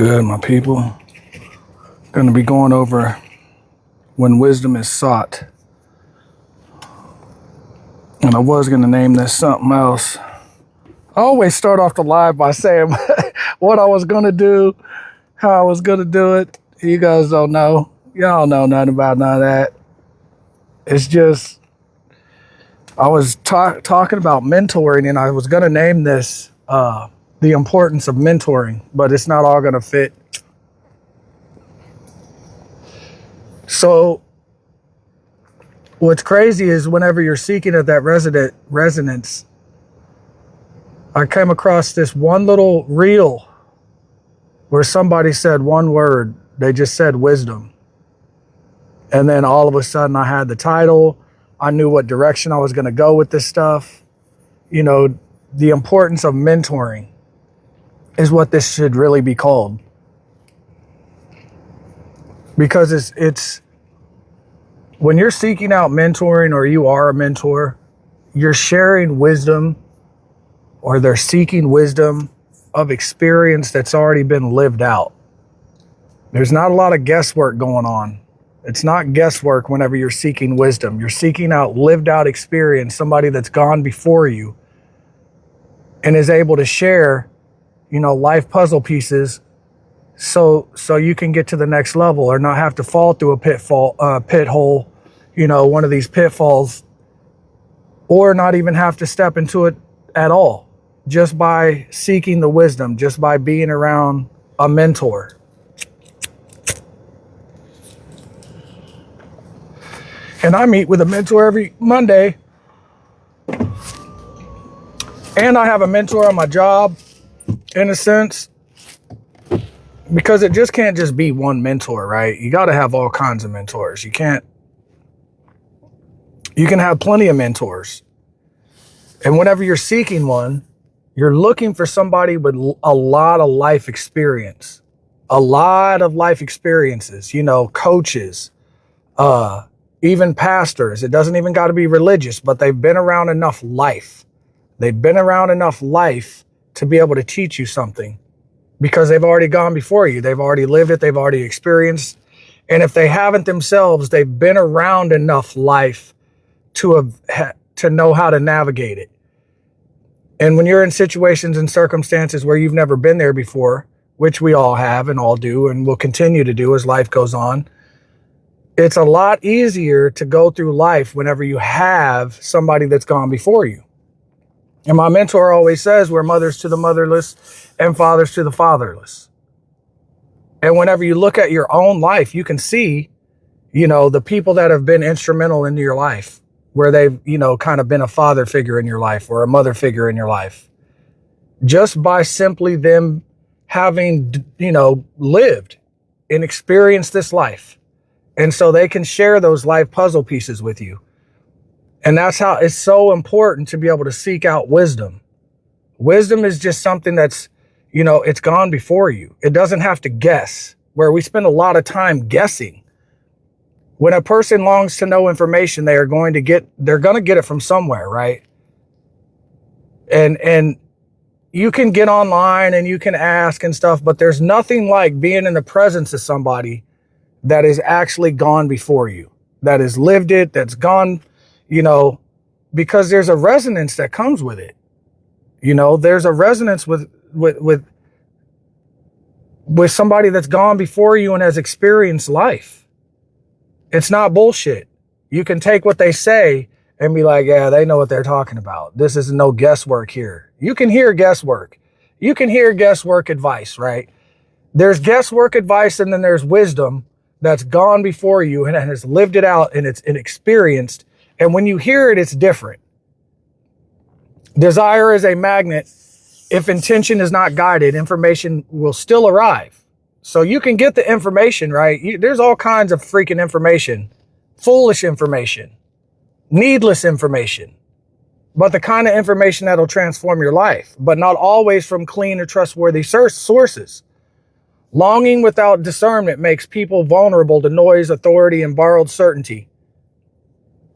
Good, my people. Going to be going over when wisdom is sought. And I was going to name this something else. I always start off the live by saying what I was going to do, how I was going to do it. You guys don't know. Y'all know nothing about none of that. It's just, I was talking about mentoring, and I was going to name this the importance of mentoring, but it's not all going to fit. So what's crazy is whenever you're seeking at that resonance, I came across this one little reel where somebody said one word. They just said wisdom. And then all of a sudden I had the title. I knew what direction I was going to go with this stuff. You know, the importance of mentoring is what this should really be called. Because it's when you're seeking out mentoring, or you are a mentor, you're sharing wisdom, or they're seeking wisdom of experience that's already been lived out. There's not a lot of guesswork going on. It's not guesswork whenever you're seeking wisdom. You're seeking out lived out experience, somebody that's gone before you and is able to share, you know, life puzzle pieces so you can get to the next level, or not have to fall through a pit hole, you know, one of these pitfalls, or not even have to step into it at all, just by seeking the wisdom, just by being around a mentor. And I meet with a mentor every Monday. And I have a mentor on my job, in a sense, because it just can't just be one mentor, right? You got to have all kinds of mentors. You can have plenty of mentors. And whenever you're seeking one, you're looking for somebody with a lot of life experience, a lot of life experiences, you know, coaches, even pastors. It doesn't even got to be religious, but they've been around enough life. They've been around enough life to be able to teach you something, because they've already gone before you. They've already lived it. They've already experienced. And if they haven't themselves, they've been around enough life to know how to navigate it. And when you're in situations and circumstances where you've never been there before, which we all have and all do and will continue to do as life goes on, it's a lot easier to go through life whenever you have somebody that's gone before you. And my mentor always says, we're mothers to the motherless and fathers to the fatherless. And whenever you look at your own life, you can see, you know, the people that have been instrumental in your life, where they've, you know, kind of been a father figure in your life or a mother figure in your life, just by simply them having, you know, lived and experienced this life. And so they can share those life puzzle pieces with you. And that's how it's so important to be able to seek out wisdom. Wisdom is just something that's, you know, it's gone before you. It doesn't have to guess, where we spend a lot of time guessing. When a person longs to know information, they're going to get it from somewhere, right? And you can get online and you can ask and stuff, but there's nothing like being in the presence of somebody that is actually gone before you, that has lived it, that's gone, you know, because there's a resonance that comes with it. You know, there's a resonance with somebody that's gone before you and has experienced life. It's not bullshit. You can take what they say and be like, yeah, they know what they're talking about. This is no guesswork here. You can hear guesswork. You can hear guesswork advice, right? There's guesswork advice, and then there's wisdom that's gone before you and has lived it out, and it's inexperienced. And when you hear it, it's different. Desire is a magnet. If intention is not guided, information will still arrive. So you can get the information, right? There's all kinds of freaking information, foolish information, needless information, but the kind of information that'll transform your life, but not always from clean or trustworthy sources. Longing without discernment makes people vulnerable to noise, authority, and borrowed certainty.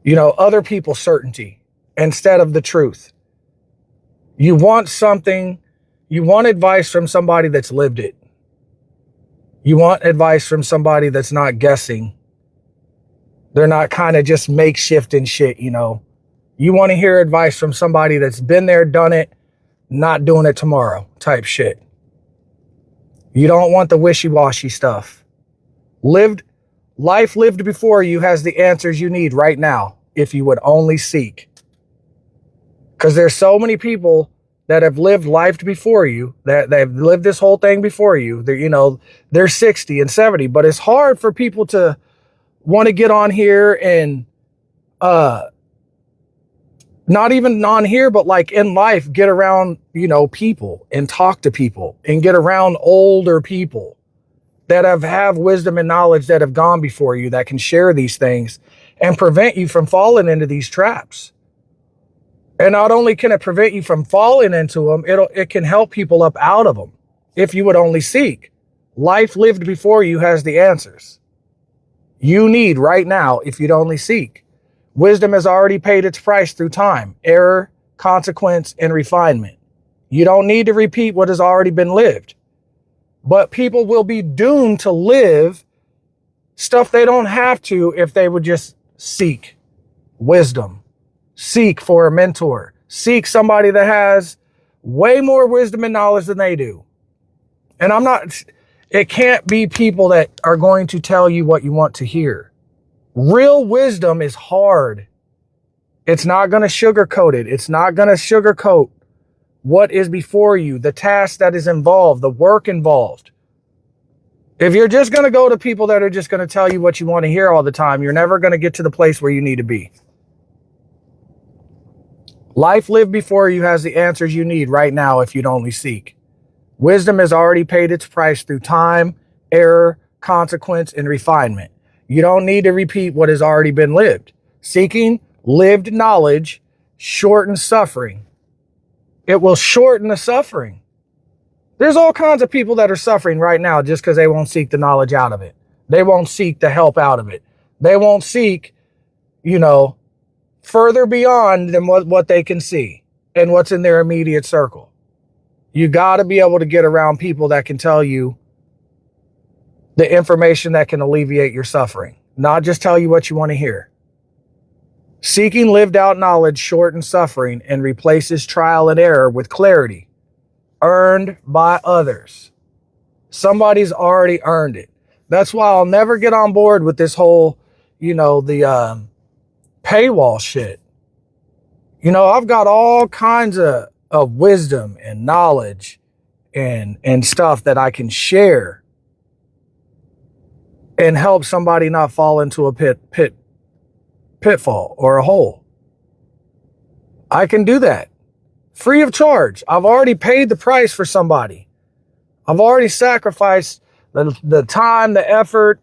You know, other people's certainty instead of the truth. You want something, you want advice from somebody that's lived it. You want advice from somebody that's not guessing. They're not kind of just makeshift and shit, you know. You want to hear advice from somebody that's been there, done it, not doing it tomorrow type shit. You don't want the wishy-washy stuff. Life lived before you has the answers you need right now if you would only seek. Because there's so many people that have lived life before you, that they've lived this whole thing before you. They're 60 and 70, but it's hard for people to want to get on here and not even on here, but like in life, get around, people and talk to people and get around older people that have wisdom and knowledge that have gone before you, that can share these things and prevent you from falling into these traps. And not only can it prevent you from falling into them, it can help people up out of them if you would only seek. Life lived before you has the answers you need right now if you'd only seek. Wisdom has already paid its price through time, error, consequence, and refinement. You don't need to repeat what has already been lived. But people will be doomed to live stuff they don't have to if they would just seek wisdom. Seek for a mentor. Seek somebody that has way more wisdom and knowledge than they do. And it can't be people that are going to tell you what you want to hear. Real wisdom is hard. It's not going to sugarcoat it. It's not going to sugarcoat what is before you, the task that is involved, the work involved. If you're just going to go to people that are just going to tell you what you want to hear all the time, you're never going to get to the place where you need to be. Life lived before you has the answers you need right now if you'd only seek. Wisdom has already paid its price through time, error, consequence, and refinement. You don't need to repeat what has already been lived. Seeking lived knowledge shortens suffering. It will shorten the suffering. There's all kinds of people that are suffering right now just because they won't seek the knowledge out of it. They won't seek the help out of it. They won't seek, further beyond than what they can see and what's in their immediate circle. You got to be able to get around people that can tell you the information that can alleviate your suffering, not just tell you what you want to hear. Seeking lived out knowledge shortens suffering and replaces trial and error with clarity, earned by others. Somebody's already earned it. That's why I'll never get on board with this whole, the paywall shit. I've got all kinds of wisdom and knowledge and stuff that I can share and help somebody not fall into a pitfall or a hole. I can do that free of charge. I've already paid the price for somebody. I've already sacrificed the time, the effort,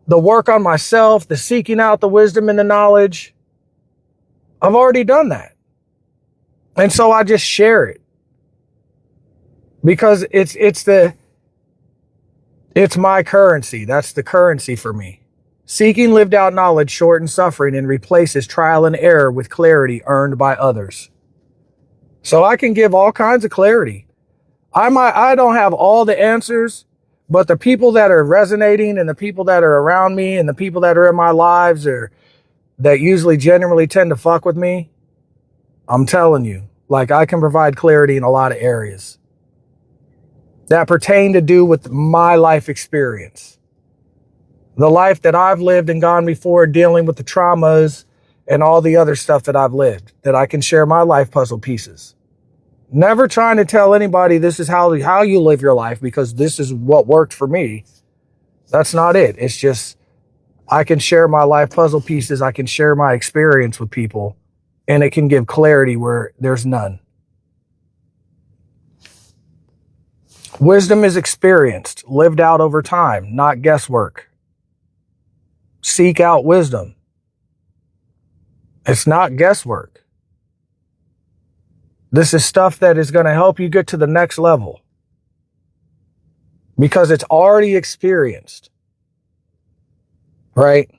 the work on myself, the seeking out the wisdom and the knowledge. I've already done that. And so I just share it because it's my currency. That's the currency for me. Seeking lived out knowledge shortens suffering and replaces trial and error with clarity earned by others. So I can give all kinds of clarity. I don't have all the answers, but the people that are resonating and the people that are around me and the people that are in my lives that usually generally tend to fuck with me, I'm telling you, I can provide clarity in a lot of areas that pertain to do with my life experience. The life that I've lived and gone before, dealing with the traumas and all the other stuff that I've lived, that I can share my life puzzle pieces. Never trying to tell anybody this is how you live your life because this is what worked for me. That's not it. It's just I can share my life puzzle pieces. I can share my experience with people, and it can give clarity where there's none. Wisdom is experienced, lived out over time, not guesswork. Seek out wisdom. It's not guesswork. This is stuff that is going to help you get to the next level because it's already experienced, right?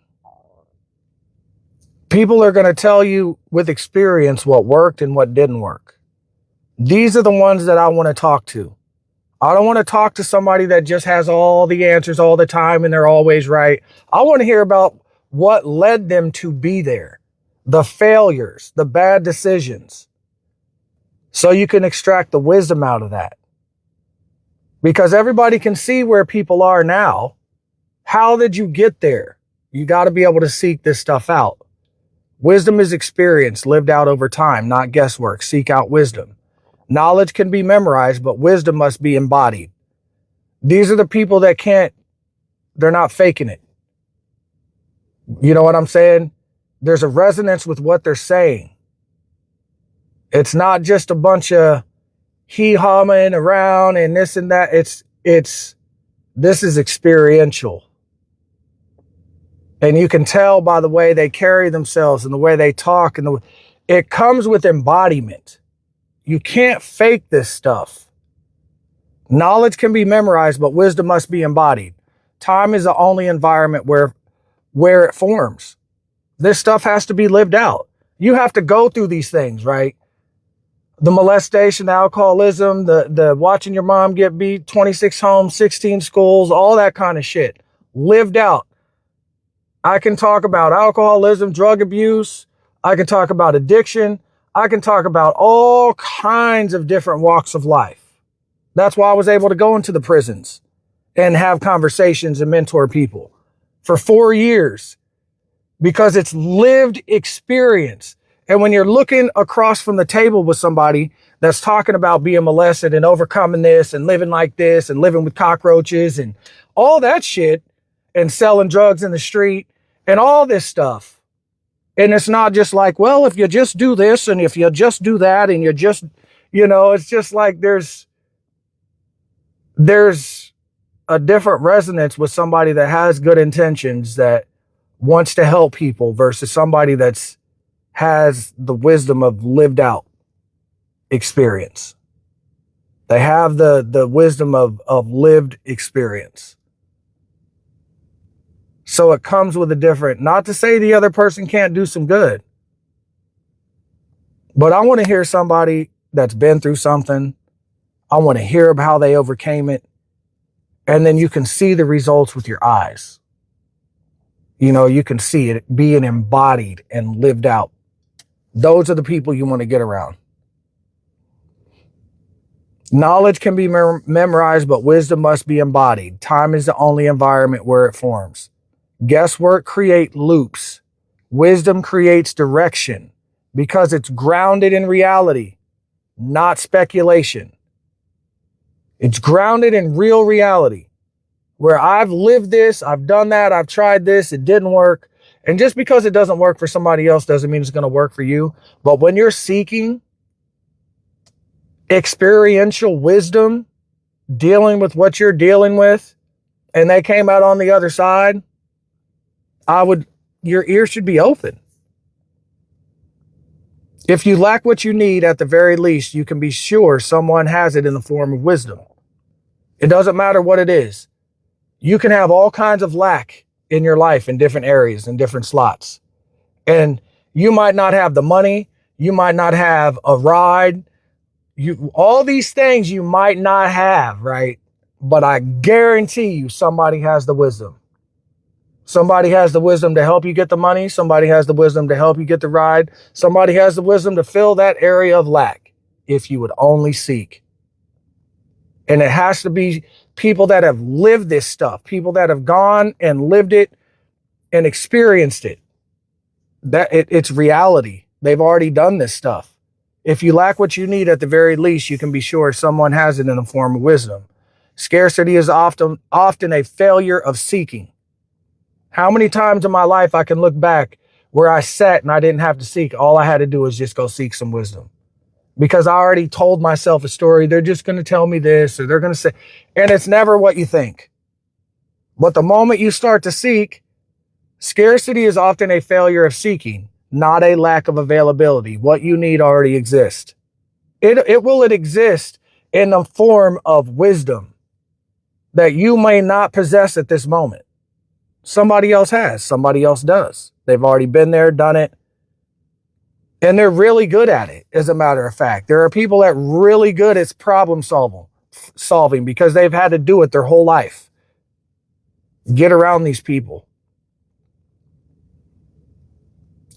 People are going to tell you with experience what worked and what didn't work. These are the ones that I want to talk to. I don't want to talk to somebody that just has all the answers all the time and they're always right. I want to hear about what led them to be there, the failures, the bad decisions, so you can extract the wisdom out of that. Because everybody can see where people are now. How did you get there? You got to be able to seek this stuff out. Wisdom is experience lived out over time, not guesswork. Seek out wisdom. Knowledge can be memorized, but wisdom must be embodied. These are the people that they're not faking it. You know what I'm saying? There's a resonance with what they're saying. It's not just a bunch of hee-hawing around and this and that. This is experiential. And you can tell by the way they carry themselves and the way they talk, and it comes with embodiment. You can't fake this stuff. Knowledge can be memorized, but wisdom must be embodied. Time is the only environment where it forms. This stuff has to be lived out. You have to go through these things, right? The molestation, the alcoholism, the watching your mom get beat, 26 homes, 16 schools, all that kind of shit. Lived out. I can talk about alcoholism, drug abuse. I can talk about addiction. I can talk about all kinds of different walks of life. That's why I was able to go into the prisons and have conversations and mentor people for 4 years, because it's lived experience. And when you're looking across from the table with somebody that's talking about being molested and overcoming this and living like this and living with cockroaches and all that shit and selling drugs in the street and all this stuff. And it's not just like, well, if you just do this and if you just do that and you just, it's just like there's a different resonance with somebody that has good intentions, that wants to help people, versus somebody has the wisdom of lived out experience. They have the wisdom of lived experience. So it comes with a different, not to say the other person can't do some good, but I want to hear somebody that's been through something. I want to hear about how they overcame it. And then you can see the results with your eyes. You can see it being embodied and lived out. Those are the people you want to get around. Knowledge can be memorized, but wisdom must be embodied. Time is the only environment where it forms. Guesswork creates loops. Wisdom creates direction, because it's grounded in reality, not speculation. It's grounded in real reality, where I've lived this, I've done that, I've tried this, it didn't work. And just because it doesn't work for somebody else doesn't mean it's going to work for you. But when you're seeking experiential wisdom, dealing with what you're dealing with, and they came out on the other side, your ears should be open. If you lack what you need, at the very least, you can be sure someone has it in the form of wisdom. It doesn't matter what it is. You can have all kinds of lack in your life in different areas, in different slots. And you might not have the money. You might not have a ride. All these things you might not have, right? But I guarantee you somebody has the wisdom. Somebody has the wisdom to help you get the money. Somebody has the wisdom to help you get the ride. Somebody has the wisdom to fill that area of lack, if you would only seek. And it has to be people that have lived this stuff, people that have gone and lived it and experienced it. It's reality. They've already done this stuff. If you lack what you need, at the very least, you can be sure someone has it in the form of wisdom. Scarcity is often a failure of seeking. How many times in my life I can look back where I sat and I didn't have to seek. All I had to do was just go seek some wisdom, because I already told myself a story. They're just going to tell me this, or they're going to say, and it's never what you think. But the moment you start to seek, scarcity is often a failure of seeking, not a lack of availability. What you need already exists. It will exist in the form of wisdom that you may not possess at this moment. Somebody else has, somebody else does. They've already been there, done it. And they're really good at it, as a matter of fact. There are people that are really good at problem solving. solving because they've had to do it their whole life. Get around these people.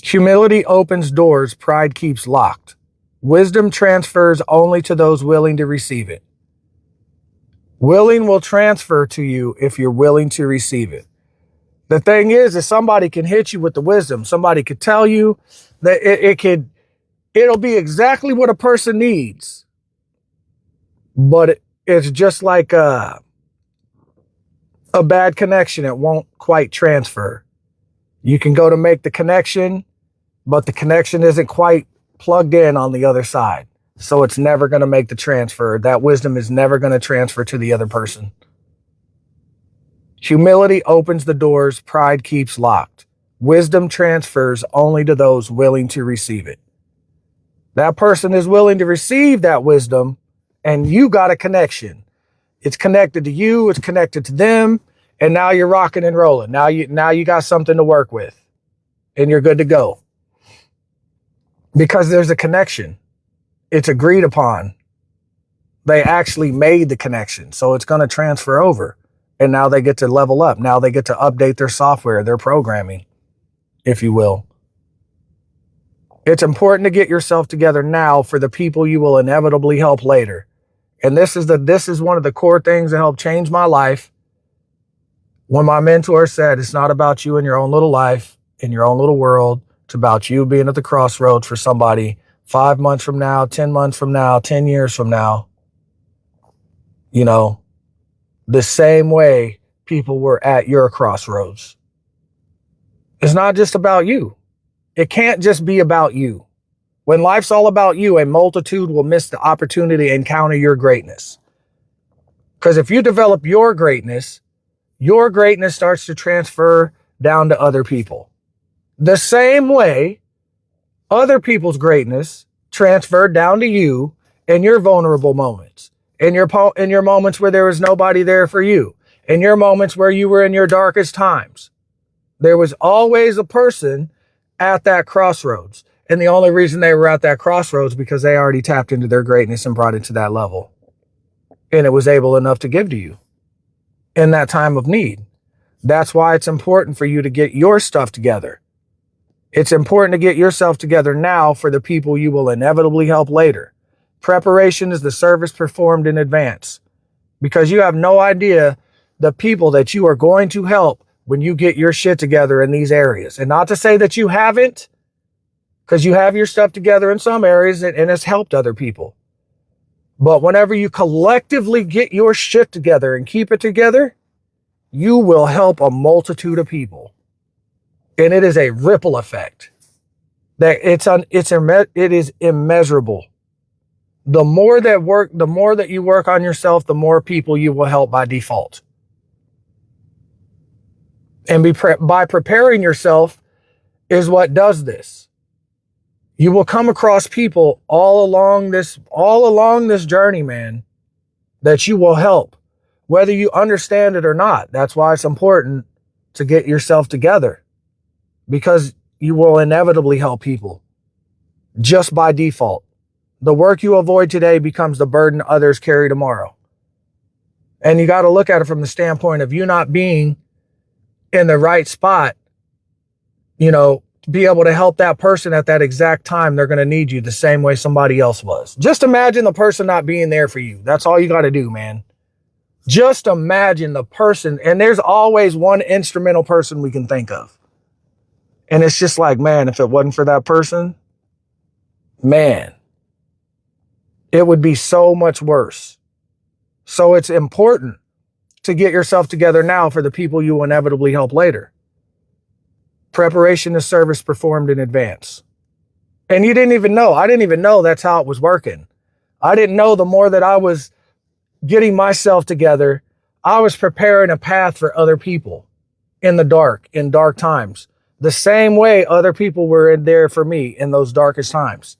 Humility opens doors, pride keeps locked. Wisdom transfers only to those willing to receive it. Willing will transfer to you if you're willing to receive it. The thing is somebody can hit you with the wisdom. Somebody could tell you that it'll be exactly what a person needs. But it's just like a bad connection. It won't quite transfer. You can go to make the connection, but the connection isn't quite plugged in on the other side. So it's never going to make the transfer. That wisdom is never going to transfer to the other person. Humility opens the doors, pride keeps locked. Wisdom transfers only to those willing to receive it. That person is willing to receive that wisdom, and you got a connection. It's connected to you, it's connected to them, and now you're rocking and rolling. Now you got something to work with, and you're good to go. Because there's a connection. It's agreed upon. They actually made the connection, so it's going to transfer over. And now they get to level up. Now they get to update their software, their programming, if you will. It's important to get yourself together now for the people you will inevitably help later. And this is one of the core things that helped change my life. When my mentor said, it's not about you and your own little life, in your own little world. It's about you being at the crossroads for somebody 5 months from now, 10 months from now, 10 years from now. You know, the same way people were at your crossroads. It's not just about you. It can't just be about you. When life's all about you, a multitude will miss the opportunity to encounter your greatness. Because if you develop your greatness starts to transfer down to other people. The same way other people's greatness transferred down to you in your vulnerable moments. In your moments where there was nobody there for you, in your moments where you were in your darkest times, there was always a person at that crossroads. And the only reason they were at that crossroads because they already tapped into their greatness and brought it to that level. And it was able enough to give to you in that time of need. That's why it's important for you to get your stuff together. It's important to get yourself together now for the people you will inevitably help later. Preparation is the service performed in advance, because you have no idea the people that you are going to help when you get your shit together in these areas. And not to say that you haven't, because you have your stuff together in some areas and it's helped other people. But whenever you collectively get your shit together and keep it together, you will help a multitude of people. And it is a ripple effect that it is immeasurable. The more that you work on yourself, the more people you will help by default. And by preparing yourself is what does this. You will come across people all along this journey, man, that you will help, whether you understand it or not. That's why it's important to get yourself together, because you will inevitably help people just by default. The work you avoid today becomes the burden others carry tomorrow. And you got to look at it from the standpoint of you not being in the right spot, to be able to help that person at that exact time. They're going to need you the same way somebody else was. Just imagine the person not being there for you. That's all you got to do, man. Just imagine the person. And there's always one instrumental person we can think of. And it's just like, man, if it wasn't for that person, man, it would be so much worse. So it's important to get yourself together now for the people you will inevitably help later. Preparation is service performed in advance. And you didn't even know. I didn't even know that's how it was working. I didn't know the more that I was getting myself together, I was preparing a path for other people in dark times. The same way other people were in there for me in those darkest times.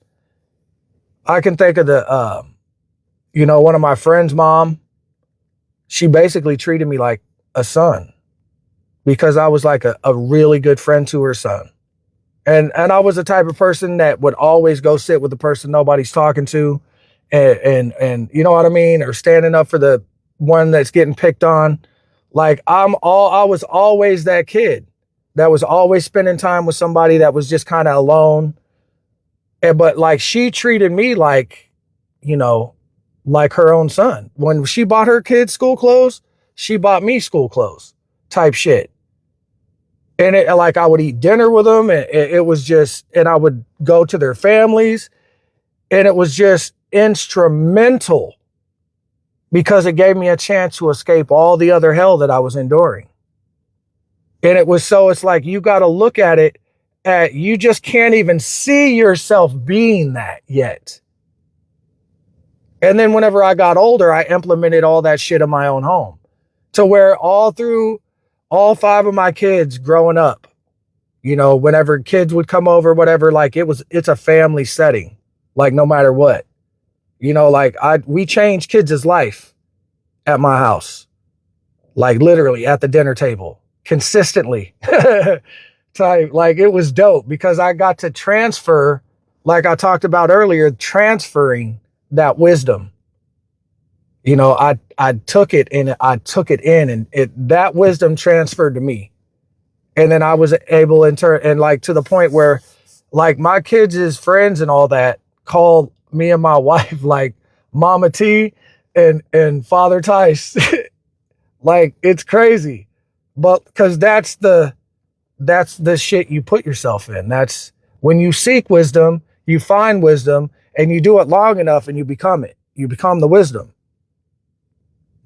I can think of one of my friends' mom. She basically treated me like a son because I was like a really good friend to her son. And I was the type of person that would always go sit with the person nobody's talking to and you know what I mean, or standing up for the one that's getting picked on. Like I was always that kid that was always spending time with somebody that was just kind of alone. But like she treated me like, you know, like her own son. When she bought her kids school clothes, she bought me school clothes type shit. And it, like I would eat dinner with them, and it was just, and I would go to their families, and it was just instrumental because it gave me a chance to escape all the other hell that I was enduring. And it was, so it's like you got to look at it at, you just can't even see yourself being that yet. And then whenever I got older, I implemented all that shit in my own home, to where all through all 5 of my kids growing up, you know, whenever kids would come over, whatever, like it's a family setting, like no matter what, you know, like we changed kids' life at my house, like literally at the dinner table consistently. Type, like it was dope because I got to transfer, like I talked about earlier, transferring that wisdom. You know, I took it and I took it in, and that wisdom transferred to me. And then I was able in turn, and like to the point where like my kids' friends and all that called me and my wife like Mama T and Father Tice. Like it's crazy. But because that's the shit you put yourself in. That's when you seek wisdom, you find wisdom, and you do it long enough and you become it. You become the wisdom.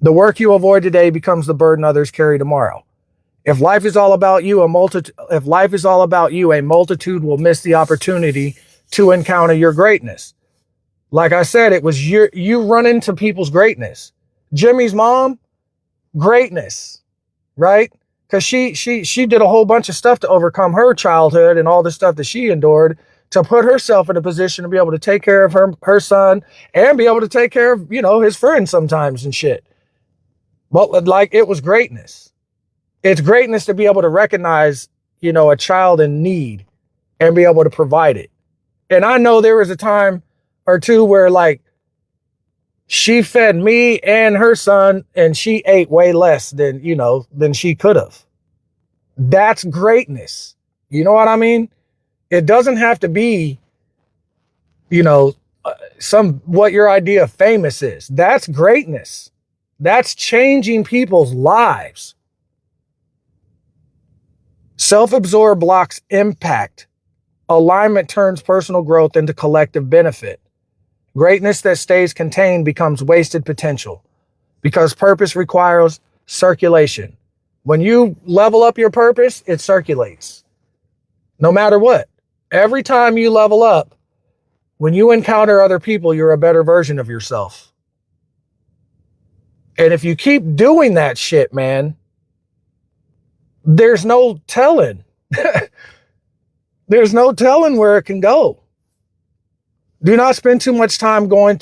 The work you avoid today becomes the burden others carry tomorrow. If life is all about you, a multitude will miss the opportunity to encounter your greatness. Like I said, it was you run into people's greatness. Jimmy's mom, greatness, right? Because she did a whole bunch of stuff to overcome her childhood and all the stuff that she endured to put herself in a position to be able to take care of her son and be able to take care of, you know, his friends sometimes and shit. But like it was greatness. It's greatness to be able to recognize, you know, a child in need and be able to provide it. And I know there was a time or two where like she fed me and her son and she ate way less than, you know, than she could have. That's greatness. You know what I mean? It doesn't have to be, you know, what your idea of famous is. That's greatness. That's changing people's lives. Self-absorbed blocks impact. Alignment turns personal growth into collective benefit. Greatness that stays contained becomes wasted potential because purpose requires circulation. When you level up your purpose, it circulates. No matter what. Every time you level up, when you encounter other people, you're a better version of yourself. And if you keep doing that shit, man, there's no telling. There's no telling where it can go. Do not spend too much time going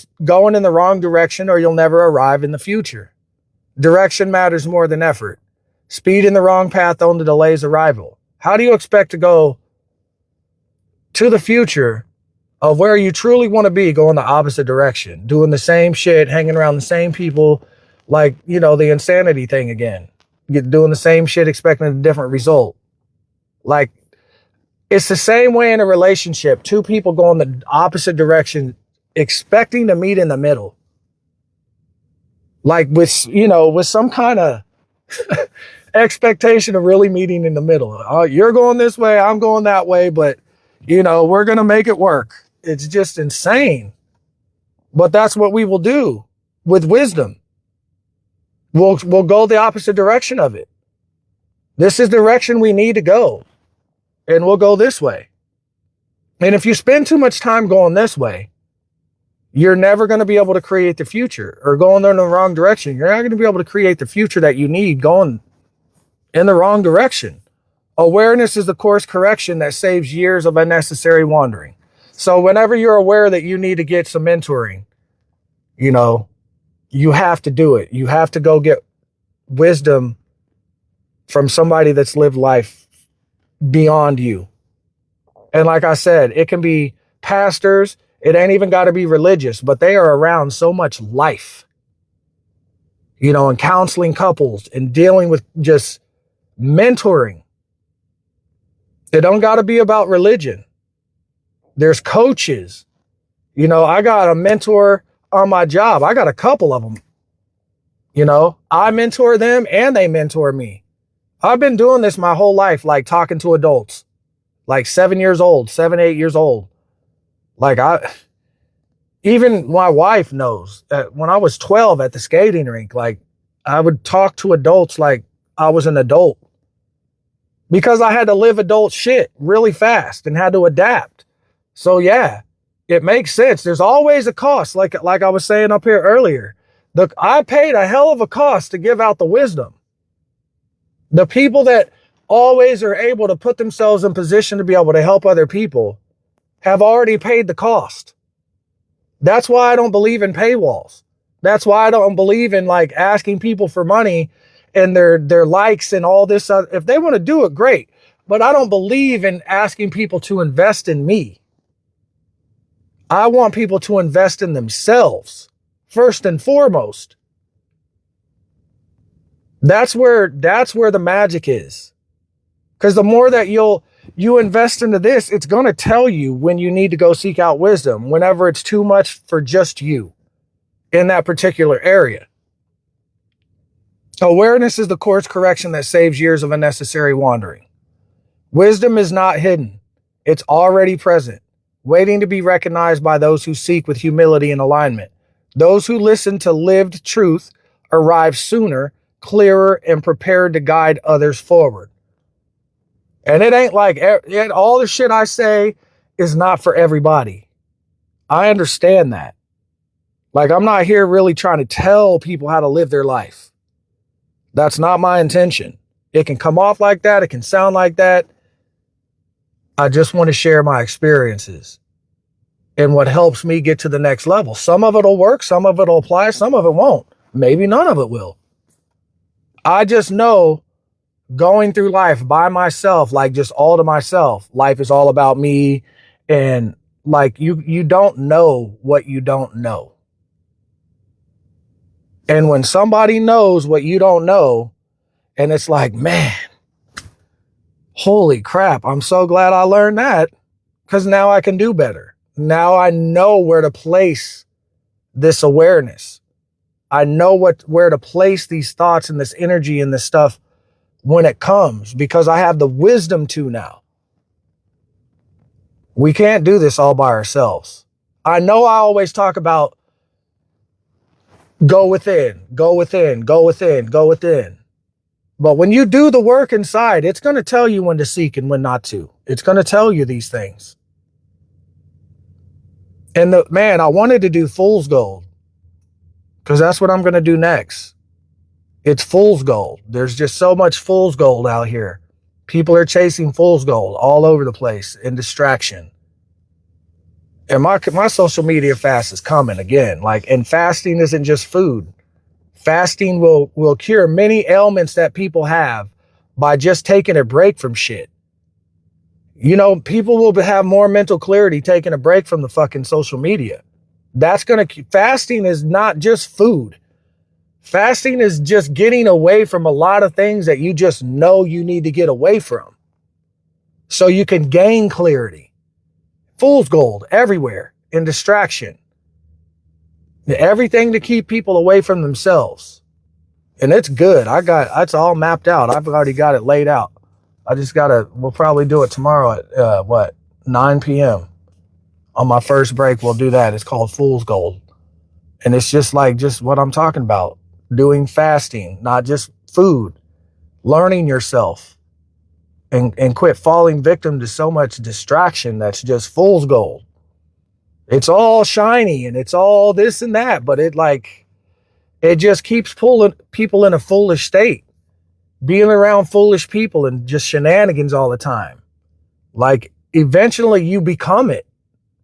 in the wrong direction, or you'll never arrive in the future. Direction matters more than effort. Speed in the wrong path only delays arrival. How do you expect to go to the future of where you truly want to be going the opposite direction, doing the same shit, hanging around the same people, like, you know, the insanity thing again, doing the same shit, expecting a different result? Like, it's the same way in a relationship. 2 people go in the opposite direction, expecting to meet in the middle. Like with, you know, with some kind of expectation of really meeting in the middle. You're going this way, I'm going that way, but, you know, we're going to make it work. It's just insane. But that's what we will do with wisdom. We'll go the opposite direction of it. This is the direction we need to go. And we'll go this way. And if you spend too much time going this way, you're never going to be able to create the future, or going in the wrong direction. You're not going to be able to create the future that you need going in the wrong direction. Awareness is the course correction that saves years of unnecessary wandering. So whenever you're aware that you need to get some mentoring, you know, you have to do it. You have to go get wisdom from somebody that's lived life beyond you. And like I said, it can be pastors, It ain't even got to be religious, but they are around so much life, you know, and counseling couples and dealing with just mentoring. It don't got to be about religion. There's coaches. You know, I got a mentor on my job. I got a couple of them. You know, I mentor them and they mentor me. I've been doing this my whole life, like talking to adults, like 7 years old, 7, 8 years old. Like even my wife knows that when I was 12 at the skating rink, like I would talk to adults like I was an adult because I had to live adult shit really fast and had to adapt. So yeah, it makes sense. There's always a cost. Like I was saying up here earlier, I paid a hell of a cost to give out the wisdom. The people that always are able to put themselves in position to be able to help other people have already paid the cost. That's why I don't believe in paywalls. That's why I don't believe in like asking people for money and their likes and all this. If they want to do it, great. But I don't believe in asking people to invest in me. I want people to invest in themselves first and foremost. That's where the magic is. Because the more that you invest into this, it's going to tell you when you need to go seek out wisdom, whenever it's too much for just you in that particular area. Awareness is the course correction that saves years of unnecessary wandering. Wisdom is not hidden. It's already present, waiting to be recognized by those who seek with humility and alignment. Those who listen to lived truth arrive sooner, clearer, and prepared to guide others forward. And it ain't like all the shit I say is not for everybody. I understand that. Like, I'm not here really trying to tell people how to live their life. That's not my intention. It can come off like that. It can sound like that. I just want to share my experiences and what helps me get to the next level. Some of it'll work. Some of it'll apply. Some of it won't. Maybe none of it will. I just know going through life by myself, like just all to myself, life is all about me. And like you don't know what you don't know. And when somebody knows what you don't know, and it's like, man, holy crap, I'm so glad I learned that, because now I can do better. Now I know where to place this awareness. I know where to place these thoughts and this energy and this stuff when it comes, because I have the wisdom to now. We can't do this all by ourselves. I know I always talk about go within, go within, go within, go within. But when you do the work inside, it's going to tell you when to seek and when not to. It's going to tell you these things. And I wanted to do fool's gold, because that's what I'm going to do next. It's fool's gold. There's just so much fool's gold out here. People are chasing fool's gold all over the place in distraction. And my social media fast is coming again. And fasting isn't just food. Fasting will cure many ailments that people have by just taking a break from shit. You know, people will have more mental clarity taking a break from the fucking social media. Fasting is not just food. Fasting is just getting away from a lot of things that you just know you need to get away from, so you can gain clarity. Fool's gold everywhere in distraction. Everything to keep people away from themselves. And it's good. It's all mapped out. I've already got it laid out. We'll probably do it tomorrow at 9 p.m. On my first break, we'll do that. It's called Fool's Gold. And it's just what I'm talking about. Doing fasting, not just food. Learning yourself. And quit falling victim to so much distraction that's just fool's gold. It's all shiny and it's all this and that, but it just keeps pulling people in a foolish state. Being around foolish people and just shenanigans all the time. Eventually you become it.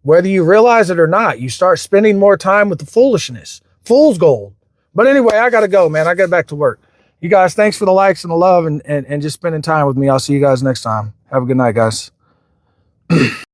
Whether you realize it or not, you start spending more time with the foolishness. Fool's gold. But anyway, I got to go, man. I got back to work. You guys, thanks for the likes and the love and just spending time with me. I'll see you guys next time. Have a good night, guys.